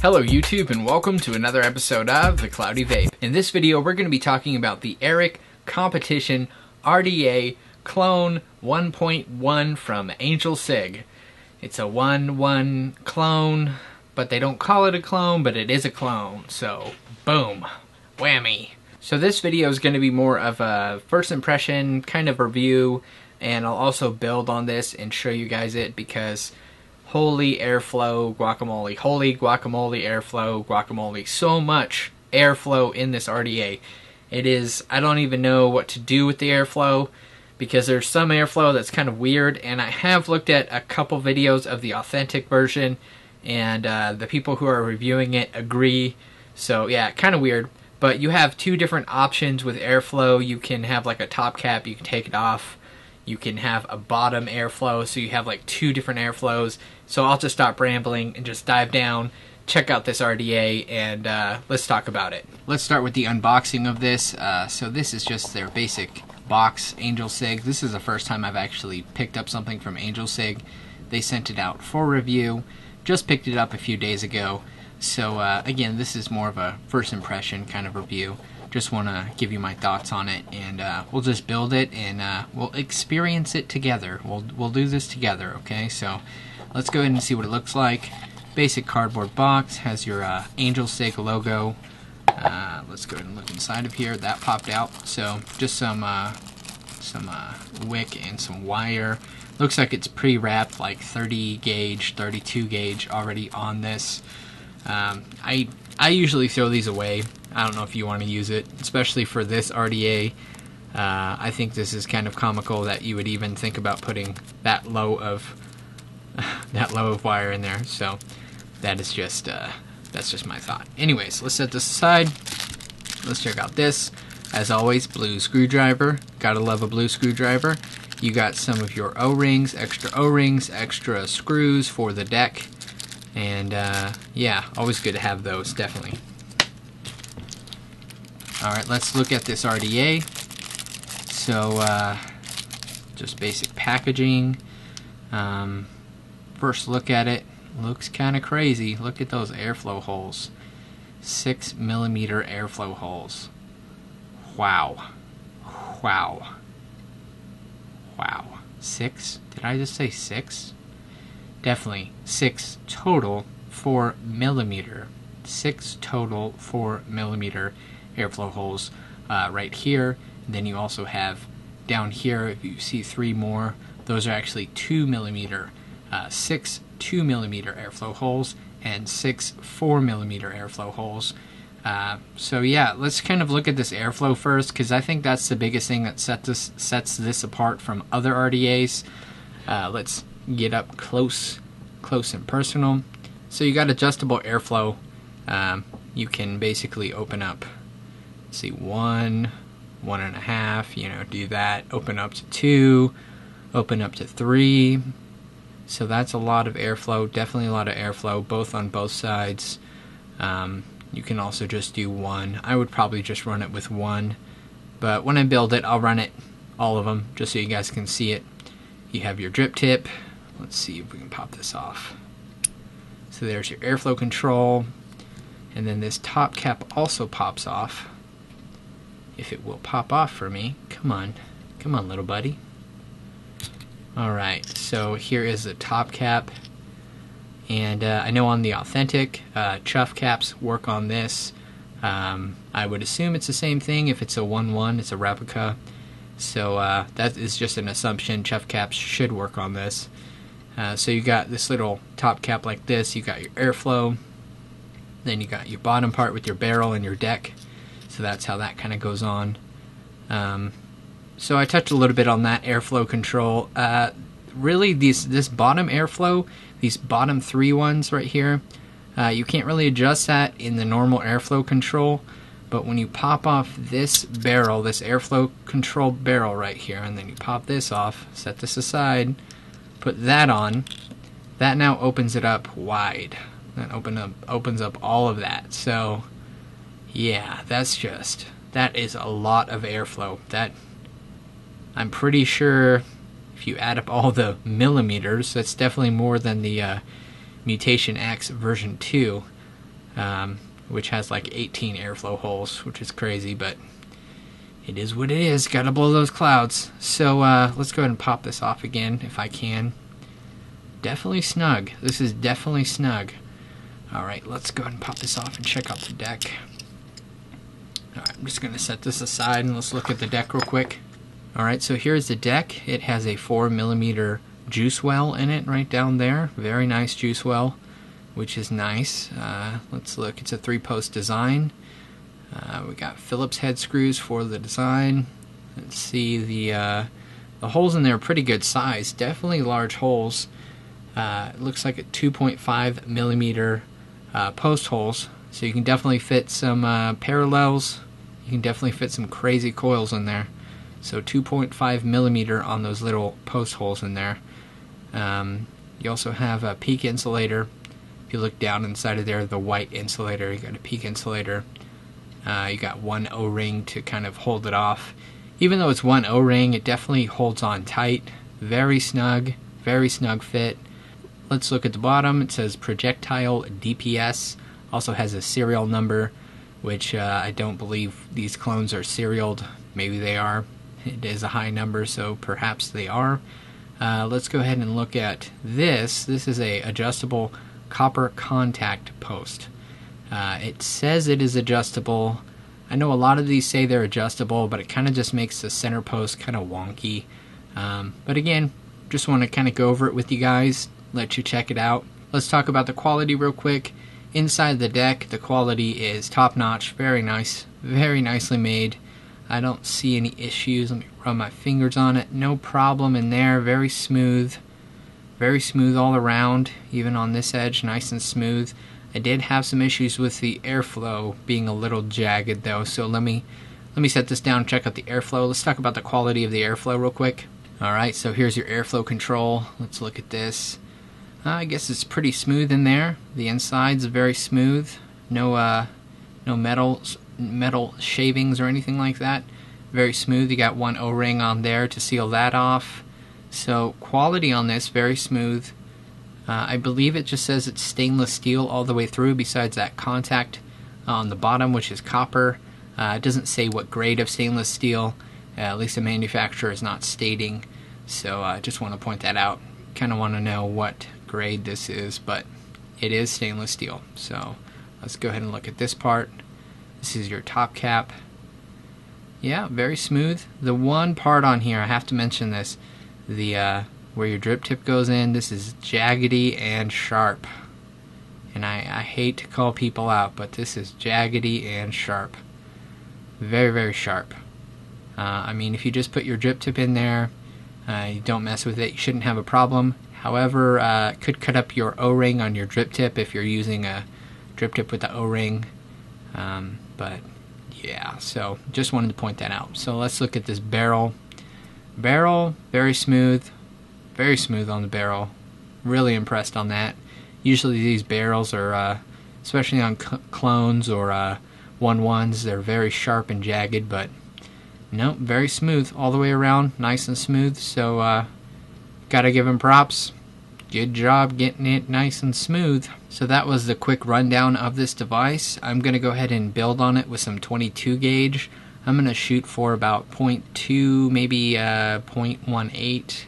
Hello YouTube and welcome to another episode of The Cloudy Vape. In this video we're going to be talking about the Airek Competition RDA Clone 1.1 from Angelcigs. It's a 1.1 clone, but they don't call it a clone, but it is a clone. So, boom. Whammy. So this video is going to be more of a first impression kind of review, and I'll also build on this and show you guys it because holy airflow guacamole, holy guacamole airflow guacamole, so much airflow in this RDA. It is, I don't even know what to do with the airflow because there's some airflow that's kind of weird, and I have looked at a couple videos of the authentic version and the people who are reviewing it agree. So yeah, kind of weird. But you have two different options with airflow. You can have like a top cap, you can take it off. You can have a bottom airflow, so you have like two different airflows. So I'll just stop rambling and just dive down, check out this RDA, and let's talk about it. Let's start with the unboxing of this. So this is just their basic box, Angelcigs. This is the first time I've actually picked up something from Angelcigs. They sent it out for review. Just picked it up a few days ago. So again, this is more of a first impression kind of review. Just want to give you my thoughts on it, and we'll just build it and we'll experience it together. We'll do this together, okay? So let's go ahead and see what it looks like. Basic cardboard box, has your Angelcigs logo. Let's go ahead and look inside of here. That popped out. So just some wick and some wire. Looks like it's pre-wrapped, like 30 gauge, 32 gauge already on this. I usually throw these away. I don't know if you want to use it, especially for this RDA. I think this is kind of comical that you would even think about putting that low of wire in there. So that is just that's just my thought. Anyways, let's set this aside. Let's check out this. As always, blue screwdriver. Gotta love a blue screwdriver. You got some of your O-rings, extra screws for the deck. And yeah, always good to have those, definitely. Alright, let's look at this RDA. So, just basic packaging. First look at it, looks kind of crazy. Look at those airflow holes. 6mm airflow holes. Wow. Wow. Wow. 6? Did I just say 6? Definitely 6 total 4mm. 6 total 4mm airflow holes right here. And then you also have down here, if you see 3 more, those are actually 2mm. 6 2mm airflow holes and 6 4mm airflow holes. So yeah, let's kind of look at this airflow first, because I think that's the biggest thing that sets this apart from other RDAs. Let's get up close and personal. So you got adjustable airflow. You can basically open up, let's see, 1, 1.5, you know, do that, open up to 2, open up to 3. So that's a lot of airflow, definitely a lot of airflow, both on both sides. You can also just do 1. I would probably just run it with 1, but when I build it, I'll run it, all of them, just so you guys can see it. You have your drip tip. Let's see if we can pop this off. So there's your airflow control, and then this top cap also pops off. If it will pop off for me. Come on, little buddy. Alright, so here is the top cap, and I know on the authentic, chuff caps work on this. I would assume it's the same thing if it's a 1.1, it's a replica. So that is just an assumption. Chuff caps should work on this. So you got this little top cap like this. You got your airflow. Then you got your bottom part with your barrel and your deck. So that's how that kind of goes on. So I touched a little bit on that airflow control. Really, this bottom airflow, these bottom 3 ones right here, you can't really adjust that in the normal airflow control. But when you pop off this barrel, this airflow control barrel right here, and then you pop this off, set this aside, put that on, that now opens it up wide. That opens up all of that. So yeah, that is a lot of airflow. That, I'm pretty sure if you add up all the millimeters, that's definitely more than the Mutation X version 2. which has like 18 airflow holes, which is crazy, but it is what it is. Gotta blow those clouds. So let's go ahead and pop this off again if I can. Definitely snug. This is definitely snug. Alright, let's go ahead and pop this off and check out the deck. Alright, I'm just going to set this aside and let's look at the deck real quick. Alright, so here's the deck. It has a 4mm juice well in it right down there. Very nice juice well, which is nice. Let's look. It's a 3-post design. We got Phillips head screws for the design. Let's see, the holes in there are pretty good size. Definitely large holes. It looks like a 2.5mm post holes, so you can definitely fit some parallels. You can definitely fit some crazy coils in there. So 2.5mm on those little post holes in there. You also have a peak insulator. If you look down inside of there, the white insulator, you got a peak insulator. You got one O-ring to kind of hold it off. Even though it's one O-ring, it definitely holds on tight. Very snug fit. Let's look at the bottom. It says projectile DPS. Also has a serial number, which I don't believe these clones are serialed. Maybe they are. It is a high number, so perhaps they are. Let's go ahead and look at this. This is a adjustable copper contact post. It says it is adjustable. I know a lot of these say they're adjustable, but it kind of just makes the center post kind of wonky. But again, just want to kind of go over it with you guys, let you check it out. Let's talk about the quality real quick. Inside the deck, the quality is top-notch, very nice, very nicely made. I don't see any issues. Let me run my fingers on it. No problem in there. Very smooth all around, even on this edge, nice and smooth. I did have some issues with the airflow being a little jagged though, so let me set this down and check out the airflow. Let's talk about the quality of the airflow real quick. Alright, so here's your airflow control. Let's look at this. I guess it's pretty smooth in there. The inside's very smooth. No metal shavings or anything like that. Very smooth. You got one O-ring on there to seal that off. So quality on this, very smooth. I believe it just says it's stainless steel all the way through, besides that contact on the bottom, which is copper. It doesn't say what grade of stainless steel. At least the manufacturer is not stating. So I just want to point that out. Kind of want to know what grade this is, but it is stainless steel. So let's go ahead and look at this part. This is your top cap. Yeah, very smooth. The one part on here, I have to mention this, the where your drip tip goes in, this is jaggedy and sharp. And I hate to call people out, but this is jaggedy and sharp. Very, very sharp. I mean, if you just put your drip tip in there, you don't mess with it, you shouldn't have a problem. However, it could cut up your O-ring on your drip tip if you're using a drip tip with the O-ring. But yeah, so just wanted to point that out. So let's look at this barrel. Barrel, very smooth on the barrel. Really impressed on that. Usually these barrels are, especially on clones or 1-1s, they're very sharp and jagged, but no, very smooth all the way around, nice and smooth. So gotta give them props. Good job getting it nice and smooth. So that was the quick rundown of this device. I'm going to go ahead and build on it with some 22 gauge. I'm going to shoot for about 0.2, maybe 0.18.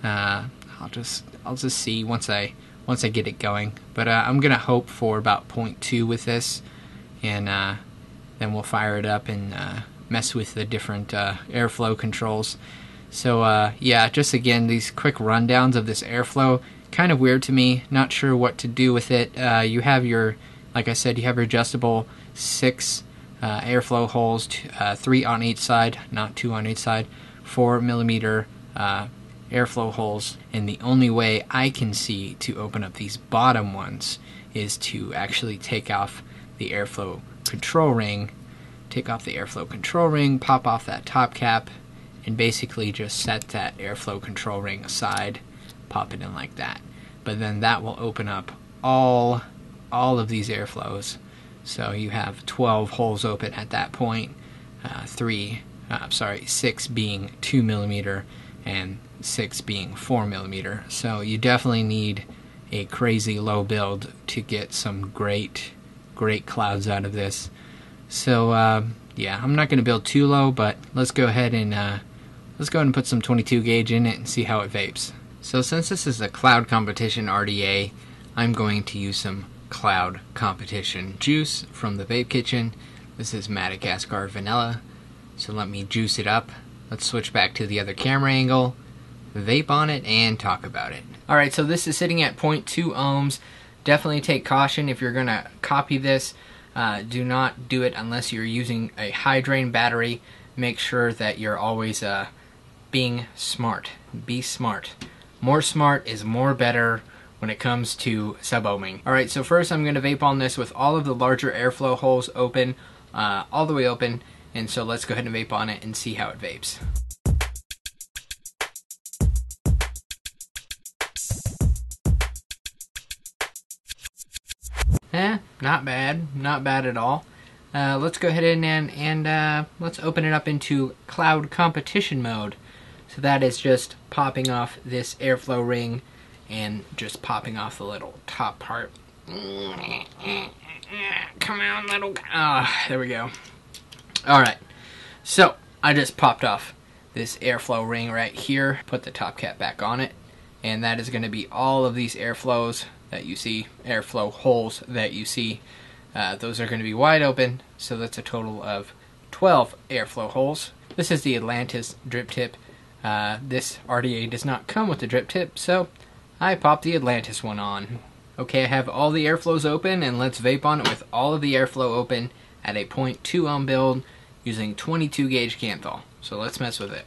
I'll just see once I get it going. But I'm going to hope for about 0.2 with this, and then we'll fire it up and mess with the different airflow controls. So yeah, just again, these quick rundowns of this airflow, kind of weird to me, not sure what to do with it. You have your, like I said, you have your adjustable 6 airflow holes, 3 on each side, not 2 on each side, 4mm airflow holes, and the only way I can see to open up these bottom ones is to actually take off the airflow control ring, pop off that top cap, and basically just set that airflow control ring aside, pop it in like that. But then that will open up all of these airflows. So you have 12 holes open at that point, 6 being 2mm and 6 being 4mm. So you definitely need a crazy low build to get some great great clouds out of this. So yeah, I'm not going to build too low, but let's go ahead and put some 22 gauge in it and see how it vapes. So since this is a cloud competition RDA, I'm going to use some cloud competition juice from the Vape Kitchen. This is Madagascar vanilla. So let me juice it up. Let's switch back to the other camera angle, vape on it, and talk about it. Alright, so this is sitting at 0.2 ohms. Definitely take caution if you're going to copy this. Do not do it unless you're using a high drain battery. Make sure that you're always being smart. Be smart. More smart is more better when it comes to sub-ohming. Alright, so first I'm going to vape on this with all of the larger airflow holes open, all the way open, and so let's go ahead and vape on it and see how it vapes. Not bad. Not bad at all. Let's go ahead and let's open it up into cloud competition mode. So that is just popping off this airflow ring and just popping off the little top part. Come on, little guy. There we go. Alright, so I just popped off this airflow ring right here, put the top cap back on it, and that is going to be all of these airflows that you see, airflow holes that you see. Those are going to be wide open, so that's a total of 12 airflow holes. This is the Atlantis drip tip. This RDA does not come with the drip tip, so I popped the Atlantis one on. Okay, I have all the airflows open, and let's vape on it with all of the airflow open at a 0.2 ohm build using 22 gauge Canthal. So let's mess with it.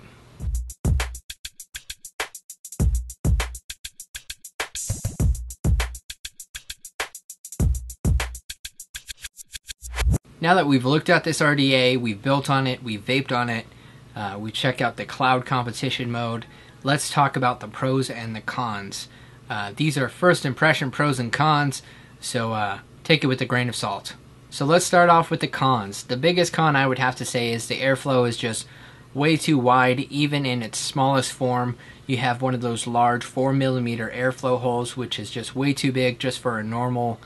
Now that we've looked at this RDA, we've built on it, we've vaped on it, we check out the cloud competition mode, let's talk about the pros and the cons. These are first impression pros and cons, so take it with a grain of salt. So let's start off with the cons. The biggest con I would have to say is the airflow is just way too wide, even in its smallest form. You have one of those large 4mm airflow holes, which is just way too big just for a normal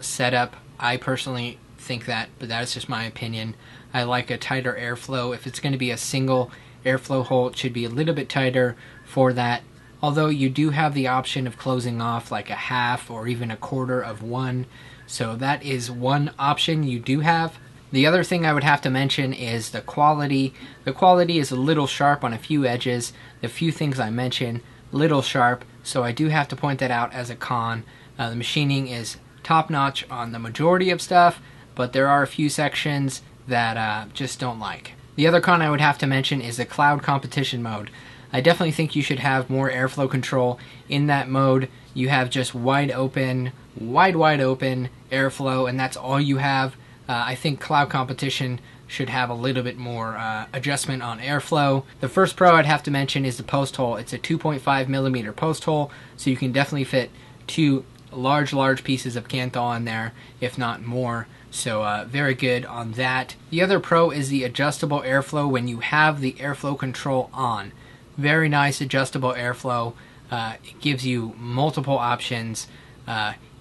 setup. I personally think that, but that's just my opinion. I like a tighter airflow. If it's going to be a single airflow hole, it should be a little bit tighter for that. Although you do have the option of closing off like a half or even a quarter of one. So that is one option you do have. The other thing I would have to mention is the quality. The quality is a little sharp on a few edges. The few things I mentioned, little sharp. So I do have to point that out as a con. The machining is top notch on the majority of stuff, but there are a few sections that just don't like. The other con I would have to mention is the cloud competition mode. I definitely think you should have more airflow control in that mode. You have just wide open airflow, and that's all you have. I think cloud competition should have a little bit more adjustment on airflow. The first pro I'd have to mention is the post hole. It's a 2.5mm post hole, so you can definitely fit two large pieces of Canthal in there, if not more. So very good on that. The other pro is the adjustable airflow when you have the airflow control on. Very nice adjustable airflow. It gives you multiple options.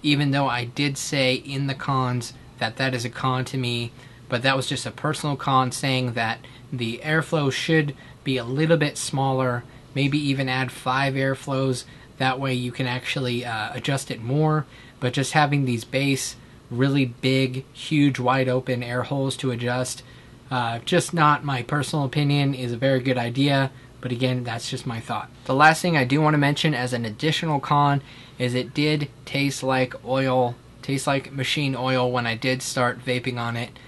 Even though I did say in the cons that that is a con to me, but that was just a personal con, saying that the airflow should be a little bit smaller, maybe even add 5 airflows. That way you can actually adjust it more. But just having these base, really big, huge, wide open air holes to adjust, just not my personal opinion, is a very good idea. But again, that's just my thought. The last thing I do want to mention as an additional con is it did taste like oil, taste like machine oil when I did start vaping on it.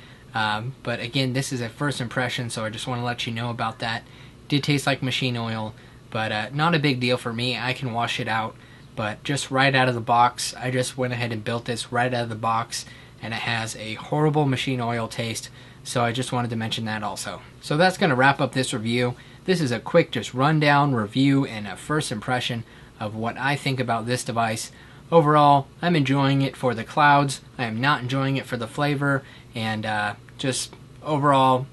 But again, this is a first impression, so I just want to let you know about that. It did taste like machine oil, but not a big deal for me. I can wash it out. But just right out of the box, I just went ahead and built this right out of the box, and it has a horrible machine oil taste. So I just wanted to mention that also. So that's going to wrap up this review. This is a quick just rundown review and a first impression of what I think about this device. Overall, I'm enjoying it for the clouds. I am not enjoying it for the flavor, and just overall,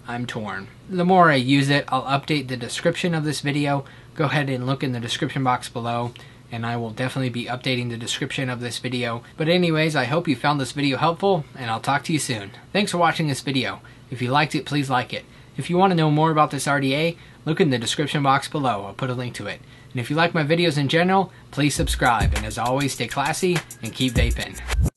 I'm torn. The more I use it, I'll update the description of this video. Go ahead and look in the description box below. and I will definitely be updating the description of this video. But anyways, I hope you found this video helpful, and I'll talk to you soon. Thanks for watching this video. If you liked it, please like it. If you want to know more about this RDA, look in the description box below. I'll put a link to it. And if you like my videos in general, please subscribe. And as always, stay classy and keep vaping.